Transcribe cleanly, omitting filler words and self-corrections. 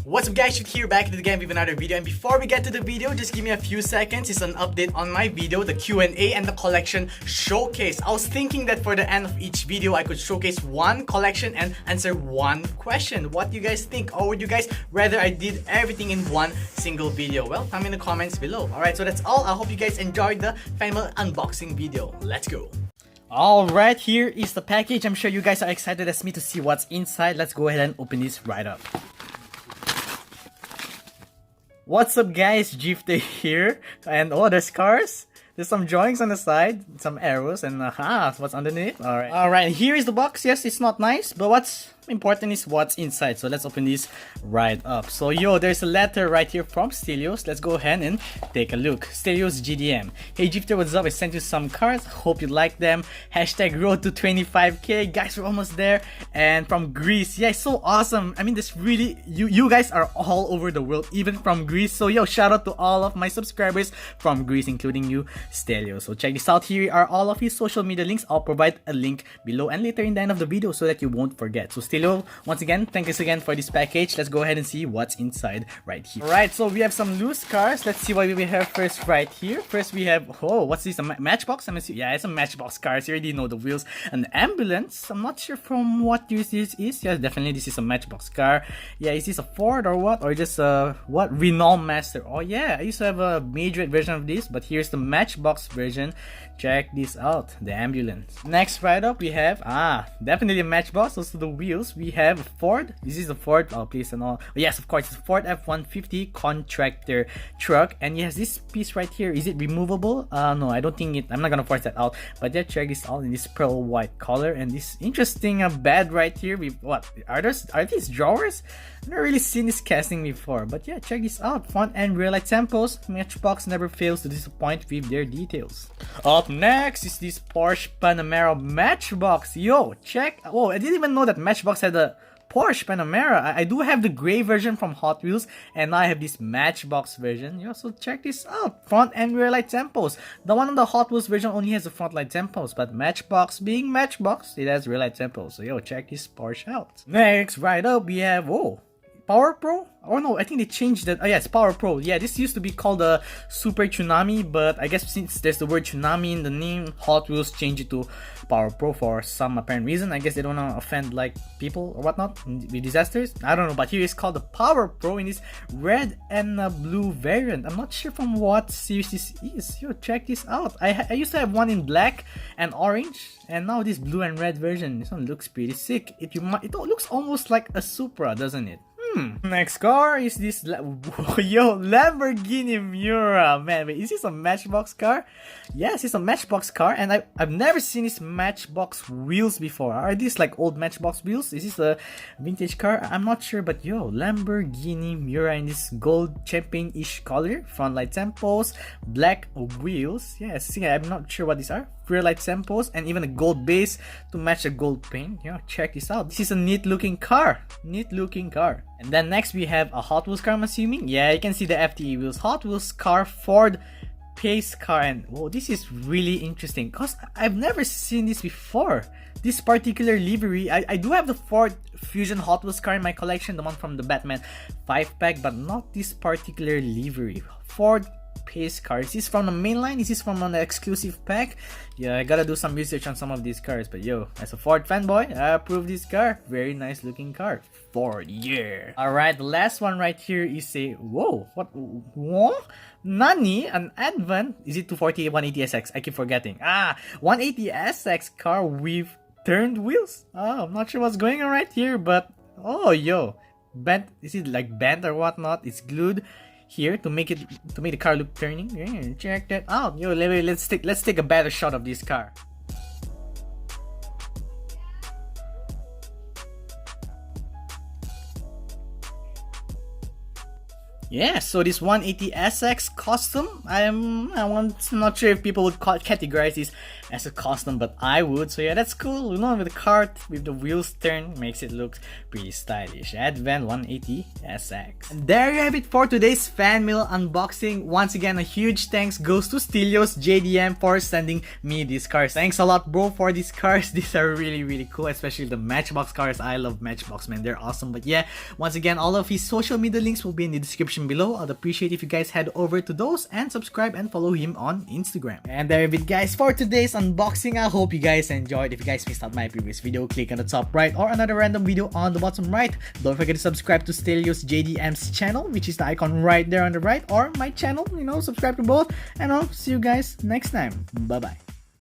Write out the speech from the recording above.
What's up guys, Shoot here, back into the game with another video. And before we get to the video, just give me a few seconds. It's an update on my video, the Q&A and the collection showcase. I was thinking that for the end of each video, I could showcase one collection and answer one question. What do you guys think? Or would you guys rather I did everything in one single video? Well, tell me in the comments below. Alright, so that's all. I hope you guys enjoyed the Fanmail unboxing video. Let's go. Alright, here is the package. I'm sure you guys are excited as me to see what's inside. Let's go ahead and open this right up. What's up guys, Gifty here, and oh, there's cars, there's some drawings on the side, some arrows, and what's underneath? Alright, here is the box. Yes, it's not nice, but what's important is what's inside. So let's open this right up. So there's a letter right here from Stelios. Let's go ahead and take a look. Stelios GDM. Hey Gifter, what's up? I sent you some cards. Hope you like them. Hashtag road to 25k. Guys, we're almost there. And from Greece. Yeah, it's so awesome. I mean, this really, you guys are all over the world, even from Greece. So shout out to all of my subscribers from Greece, including you, Stelios. So check this out. Here are all of his social media links. I'll provide a link below and later in the end of the video so that you won't forget. So Stelios, once again, thank you again for this package. Let's go ahead and see what's inside right here. Alright, so we have some loose cars. Let's see what we have first right here. First we have, what's this, a Matchbox? Yeah, it's a Matchbox car. You already know the wheels. An ambulance. I'm not sure from what use this is. Yeah, definitely this is a Matchbox car. Yeah, is this a Ford or what? Or just a, what? Renault Master. Oh yeah, I used to have a Majorette version of this, but here's the Matchbox version. Check this out, the ambulance. Next right up we have, definitely a Matchbox. Also the wheels, we have a Ford. This is a Ford, please and all. Yes, of course, it's a Ford F-150 contractor truck. And yes, this piece right here, is it removable? No, I don't think I'm not gonna force that out. But yeah, check this out in this pearl white color. And this interesting bed right here with, what, are these drawers? I've never really seen this casting before. But yeah, check this out, front and rear light tempos. Matchbox never fails to disappoint with their details. Up next is this Porsche Panamera Matchbox. Check. Oh, I didn't even know that Matchbox had a Porsche Panamera. I do have the gray version from Hot Wheels, and now I have this Matchbox version. So check this out. Front and rear light tempos. The one on the Hot Wheels version only has the front light tempos, but Matchbox being Matchbox, it has rear light tempos. So check this Porsche out. Next, right up, we have, Power Pro? Oh no, I think they changed that. Oh yeah, it's Power Pro. Yeah, this used to be called the Super Tsunami, but I guess since there's the word Tsunami in the name, Hot Wheels changed it to Power Pro for some apparent reason. I guess they don't want to offend like people or whatnot with disasters. I don't know, but here it's called the Power Pro in this red and blue variant. I'm not sure from what series this is. Check this out. I used to have one in black and orange, and now this blue and red version. This one looks pretty sick. It looks almost like a Supra, doesn't it? Next car is this Lamborghini Miura. Man, wait, is this a Matchbox car? Yes, it's a Matchbox car, and I've never seen these Matchbox wheels before. Are these like old Matchbox wheels? Is this a vintage car? I'm not sure, but Lamborghini Miura in this gold champagne-ish color. Front light tempos, black wheels. Yes, I'm not sure what these are. Rear light tempos, and even a gold base to match the gold paint. Check this out. This is a neat looking car. And then next we have a Hot Wheels car, I'm assuming. Yeah, you can see the FTE wheels. Hot Wheels car, Ford pace car, and this is really interesting because I've never seen this before. This particular livery, I do have the Ford Fusion Hot Wheels car in my collection, the one from the Batman 5-pack, but not this particular livery. Ford pace car. Is this from the main line? Is this from an exclusive pack? Yeah, I gotta do some research on some of these cars, but as a Ford fanboy, I approve this car. Very nice looking car. Ford, yeah. Alright, the last one right here is a, what? Nani? An Advent? Is it 240 180SX? I keep forgetting. 180SX car with turned wheels? I'm not sure what's going on right here, but bent. Is it like bent or whatnot? It's glued here to make the car look turning. Yeah, check that out. Let's take a better shot of this car. Yeah, so this 180SX custom, I'm not sure if people would categorize this as a custom, but I would. So yeah, that's cool. You know, with the cart, with the wheels turned, makes it look pretty stylish. Advent 180SX. And there you have it for today's fan mail unboxing. Once again, a huge thanks goes to Stelios JDM for sending me these cars. Thanks a lot, bro, for these cars. These are really cool, especially the Matchbox cars. I love Matchbox, man. They're awesome. But yeah, once again, all of his social media links will be in the description below. I'd appreciate if you guys head over to those and subscribe and follow him on Instagram. And there you have it, guys, for today's unboxing. I hope you guys enjoyed. If you guys missed out my previous video, click on the top right or another random video on the bottom right. Don't forget to subscribe to Stelios JDM's channel, which is the icon right there on the right, or my channel. You know, subscribe to both, and I'll see you guys next time. Bye bye.